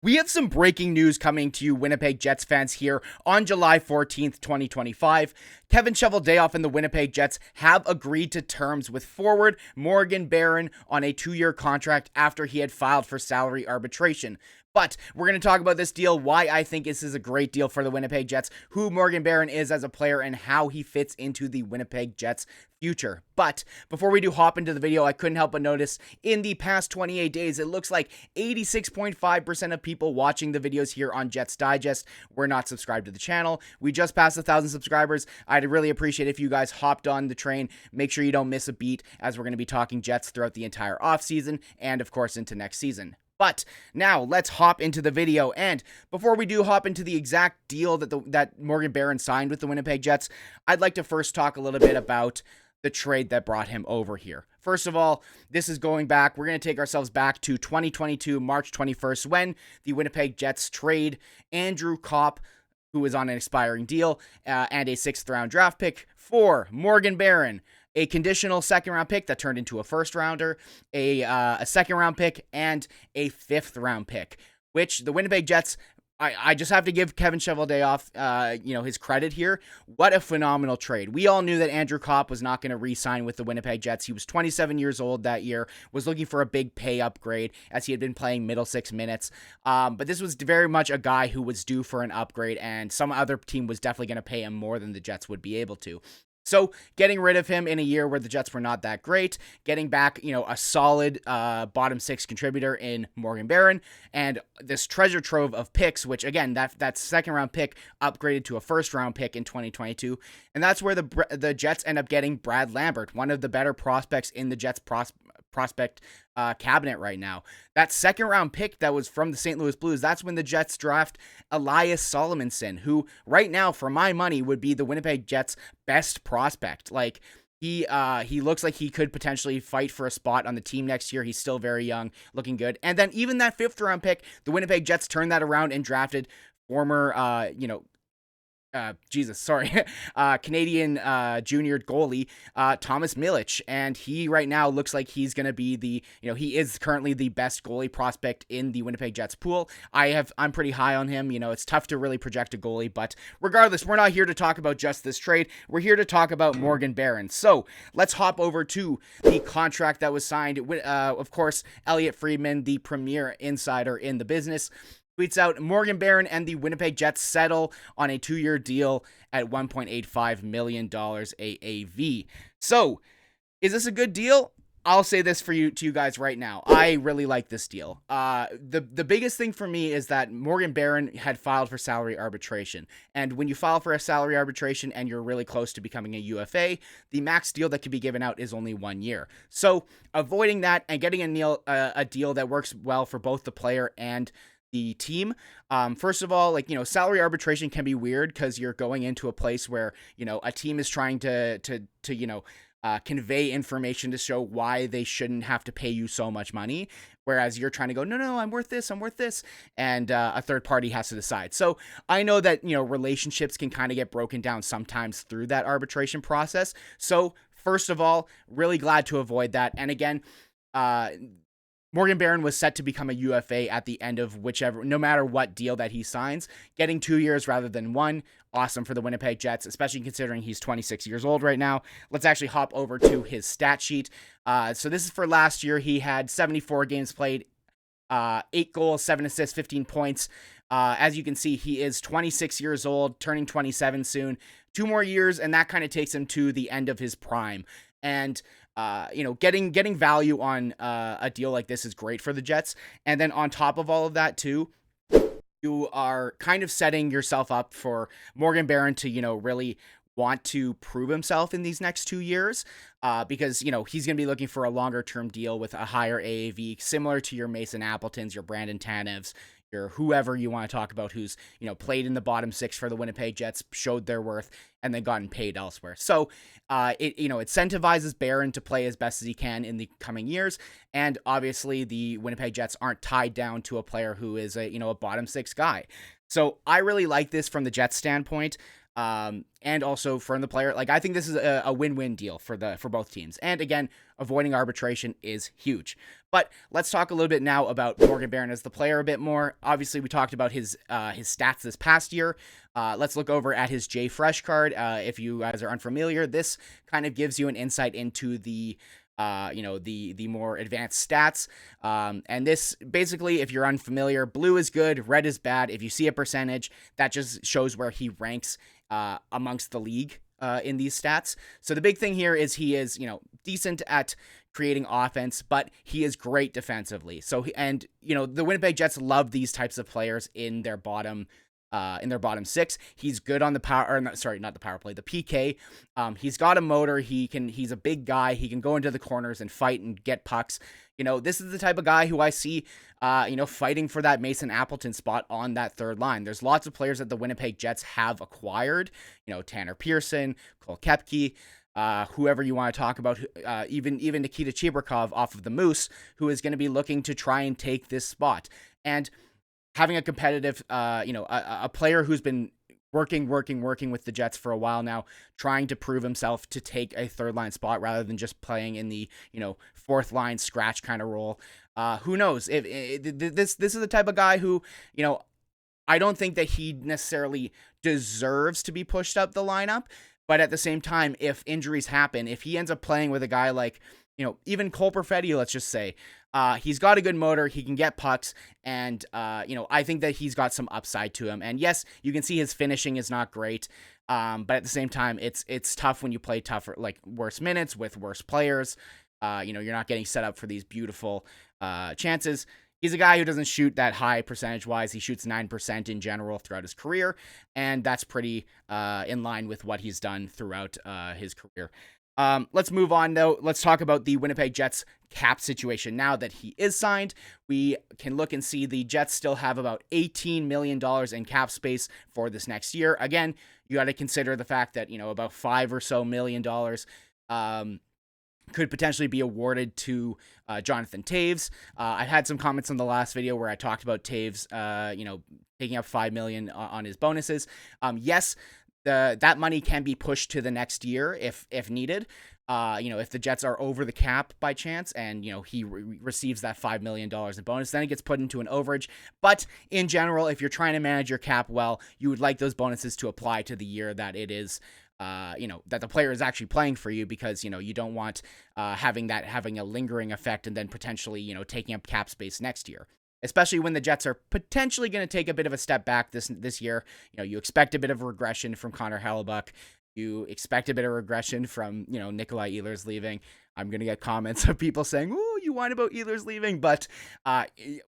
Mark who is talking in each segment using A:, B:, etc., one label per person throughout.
A: We have some breaking news coming to you Winnipeg Jets fans here on July 14th, 2025. Kevin Cheveldayoff and the Winnipeg Jets have agreed to terms with forward Morgan Barron on a 2-year contract after he had filed for salary arbitration. But we're going to talk about this deal, why I think this is a great deal for the Winnipeg Jets, who Morgan Barron is as a player, and how he fits into the Winnipeg Jets future. But before we do hop into the video, I couldn't help but notice in the past 28 days, it looks like 86.5% of people watching the videos here on Jets Digest were not subscribed to the channel. We just passed 1,000 subscribers. I'd really appreciate if you guys hopped on the train. Make sure you don't miss a beat, as we're going to be talking Jets throughout the entire offseason and, of course, into next season. But now let's hop into the video. And before we do hop into the exact deal that Morgan Barron signed with the Winnipeg Jets, I'd like to first talk a little bit about the trade that brought him over here. First of all, this is going back. We're going to take ourselves back to 2022, March 21st, when the Winnipeg Jets trade Andrew Kopp, who is on an expiring deal, and a 6th-round draft pick for Morgan Barron, a conditional 2nd-round pick that turned into a 1st-rounder, a 2nd-round pick, and a 5th-round pick, which the Winnipeg Jets, I just have to give Kevin Cheveldayoff, his credit here. What a phenomenal trade. We all knew that Andrew Kopp was not going to re-sign with the Winnipeg Jets. He was 27 years old that year, was looking for a big pay upgrade as he had been playing middle 6 minutes. But this was very much a guy who was due for an upgrade, and some other team was definitely going to pay him more than the Jets would be able to. So getting rid of him in a year where the Jets were not that great, getting back, a solid bottom 6 contributor in Morgan Barron, and this treasure trove of picks, which again, that 2nd-round pick upgraded to a 1st-round pick in 2022, and that's where the Jets end up getting Brad Lambert, one of the better prospects in the Jets prospect cabinet right now. That 2nd-round pick that was from the St. Louis Blues, that's when the Jets draft Elias Solomonson, who right now, for my money, would be the Winnipeg Jets' best prospect. Like, he looks like he could potentially fight for a spot on the team next year. He's still very young, looking good. And then even that 5th-round pick, the Winnipeg Jets turned that around and drafted former, Canadian junior goalie, Thomas Milic, and he right now looks like he's going to be he is currently the best goalie prospect in the Winnipeg Jets pool. I'm pretty high on him. It's tough to really project a goalie, but regardless, we're not here to talk about just this trade. We're here to talk about Morgan Barron. So let's hop over to the contract that was signed. Of course, Elliot Friedman, the premier insider in the business, tweets out, Morgan Barron and the Winnipeg Jets settle on a 2-year deal at $1.85 million AAV. So, is this a good deal? I'll say this to you guys right now. I really like this deal. The biggest thing for me is that Morgan Barron had filed for salary arbitration. And when you file for a salary arbitration and you're really close to becoming a UFA, the max deal that can be given out is only 1 year. So, avoiding that and getting a deal that works well for both the player and the team. First of all, salary arbitration can be weird because you're going into a place where, a team is trying to convey information to show why they shouldn't have to pay you so much money. Whereas you're trying to go, no, I'm worth this. And a third party has to decide. So I know that, relationships can kind of get broken down sometimes through that arbitration process. So first of all, really glad to avoid that. And again, Morgan Barron was set to become a UFA at the end of no matter what deal that he signs. Getting 2 years rather than 1, awesome for the Winnipeg Jets, especially considering he's 26 years old right now. Let's actually hop over to his stat sheet. So this is for last year. He had 74 games played, 8 goals, 7 assists, 15 points. As you can see, he is 26 years old, turning 27 soon. 2 more years, and that kind of takes him to the end of his prime. And getting value on a deal like this is great for the Jets. And then on top of all of that too, you are kind of setting yourself up for Morgan Barron to, really want to prove himself in these next 2 years, because, he's going to be looking for a longer term deal with a higher AAV, similar to your Mason Appletons, your Brandon Tanevs, your whoever you want to talk about who's, played in the bottom 6 for the Winnipeg Jets, showed their worth, and then gotten paid elsewhere. So it incentivizes Barron to play as best as he can in the coming years. And obviously the Winnipeg Jets aren't tied down to a player who is a bottom 6 guy. So I really like this from the Jets standpoint. And also from the player. Like, I think this is a win-win deal for both teams. And again, avoiding arbitration is huge. But let's talk a little bit now about Morgan Barron as the player a bit more. Obviously, we talked about his stats this past year. Let's look over at his J Fresh card. If you guys are unfamiliar, this kind of gives you an insight into the the more advanced stats. And this basically, if you're unfamiliar, blue is good, red is bad. If you see a percentage, that just shows where he ranks amongst the league in these stats. So the big thing here is he is, decent at creating offense, but he is great defensively. So, the Winnipeg Jets love these types of players in their bottom six. He's good on the the PK. He's got a motor. He's a big guy. He can go into the corners and fight and get pucks. This is the type of guy who I see, fighting for that Mason Appleton spot on that third line. There's lots of players that the Winnipeg Jets have acquired, Tanner Pearson, Cole Koepke, whoever you want to talk about, even Nikita Chibrikov off of the Moose, who is going to be looking to try and take this spot. And having a competitive, a player who's been working with the Jets for a while now, trying to prove himself to take a third line spot rather than just playing in the, fourth line scratch kind of role. Who knows? If this is the type of guy who, I don't think that he necessarily deserves to be pushed up the lineup. But at the same time, if injuries happen, if he ends up playing with a guy like, even Cole Perfetti, let's just say, he's got a good motor, he can get pucks, and, I think that he's got some upside to him. And yes, you can see his finishing is not great, but at the same time, it's tough when you play tougher, like worse minutes with worse players. You're not getting set up for these beautiful chances. He's a guy who doesn't shoot that high percentage-wise. He shoots 9% in general throughout his career, and that's pretty in line with what he's done throughout his career. Let's move on, though. Let's talk about the Winnipeg Jets cap situation. Now that he is signed, we can look and see the Jets still have about $18 million in cap space for this next year. Again, you got to consider the fact that, about $5 or so million could potentially be awarded to Jonathan Toews. I had some comments on the last video where I talked about Toews, taking up $5 million on his bonuses. Yes, that money can be pushed to the next year if needed. If the Jets are over the cap by chance and, he receives that $5 million in bonus, then it gets put into an overage. But in general, if you're trying to manage your cap well, you would like those bonuses to apply to the year that it is, that the player is actually playing for you, because, you don't want having a lingering effect and then potentially, taking up cap space next year. Especially when the Jets are potentially going to take a bit of a step back this year. You expect a bit of regression from Connor Hellebuyck. You expect a bit of regression from, Nikolai Ehlers leaving. I'm going to get comments of people saying, "Oh, you whine about Ehlers leaving," but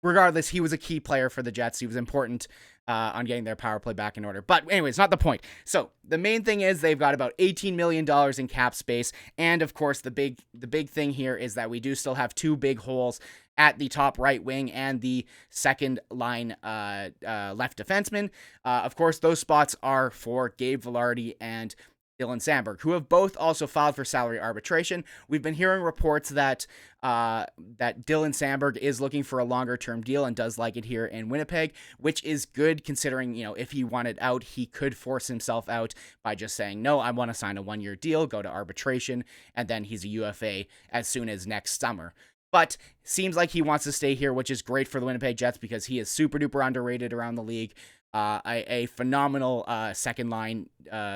A: regardless, he was a key player for the Jets. He was important on getting their power play back in order. But anyways, not the point. So the main thing is they've got about $18 million in cap space. And of course, the big thing here is that we do still have two big holes at the top right wing and the second line left defenseman. Of course, those spots are for Gabe Vilardi and Dylan Samberg, who have both also filed for salary arbitration. We've been hearing reports that Dylan Samberg is looking for a longer-term deal and does like it here in Winnipeg, which is good considering, if he wanted out, he could force himself out by just saying, "No, I want to sign a one-year deal, go to arbitration," and then he's a UFA as soon as next summer. But seems like he wants to stay here, which is great for the Winnipeg Jets because he is super-duper underrated around the league. A phenomenal second-line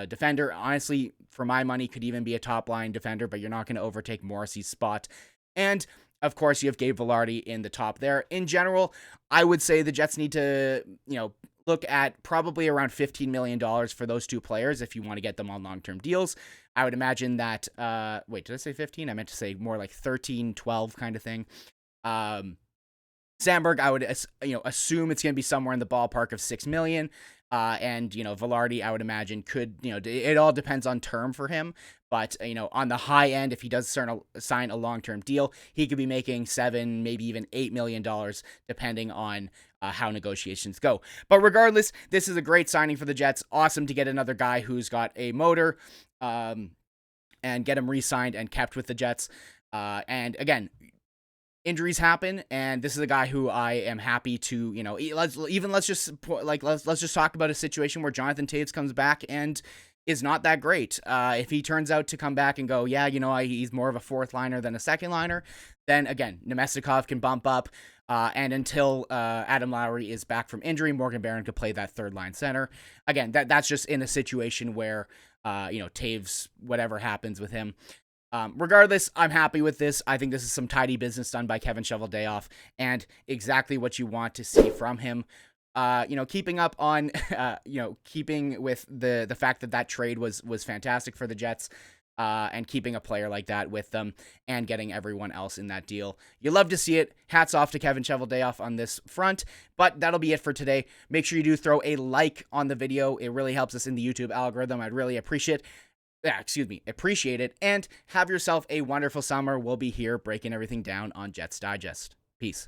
A: defender. Honestly, for my money, could even be a top-line defender, but you're not going to overtake Morrissey's spot. And, of course, you have Gabe Vilardi in the top there. In general, I would say the Jets need to, look at probably around $15 million for those two players if you want to get them on long-term deals. I would imagine that, wait, did I say 15? I meant to say more like 13, 12 kind of thing. Samberg, I would, assume it's going to be somewhere in the ballpark of $6 million. And, Vilardi, I would imagine could, it all depends on term for him. But, on the high end, if he does sign a long-term deal, he could be making $7, maybe even $8 million, depending on how negotiations go. But regardless, this is a great signing for the Jets. Awesome to get another guy who's got a motor and get him re-signed and kept with the Jets. And again, injuries happen, and this is a guy who I am happy to, let's just talk about a situation where Jonathan Toews comes back and is not that great. If he turns out to come back and go, he's more of a fourth liner than a second liner, then again, Nemestikov can bump up. And until Adam Lowry is back from injury, Morgan Barron could play that third line center. Again, that's just in a situation where, Toews, whatever happens with him. Regardless, I'm happy with this. I think this is some tidy business done by Kevin Cheveldayoff and exactly what you want to see from him. Keeping up on, keeping with the fact that trade was fantastic for the Jets. And keeping a player like that with them and getting everyone else in that deal. You love to see it. Hats off to Kevin Cheveldayoff on this front, but that'll be it for today. Make sure you do throw a like on the video. It really helps us in the YouTube algorithm. I'd really appreciate it, and have yourself a wonderful summer. We'll be here breaking everything down on Jets Digest. Peace.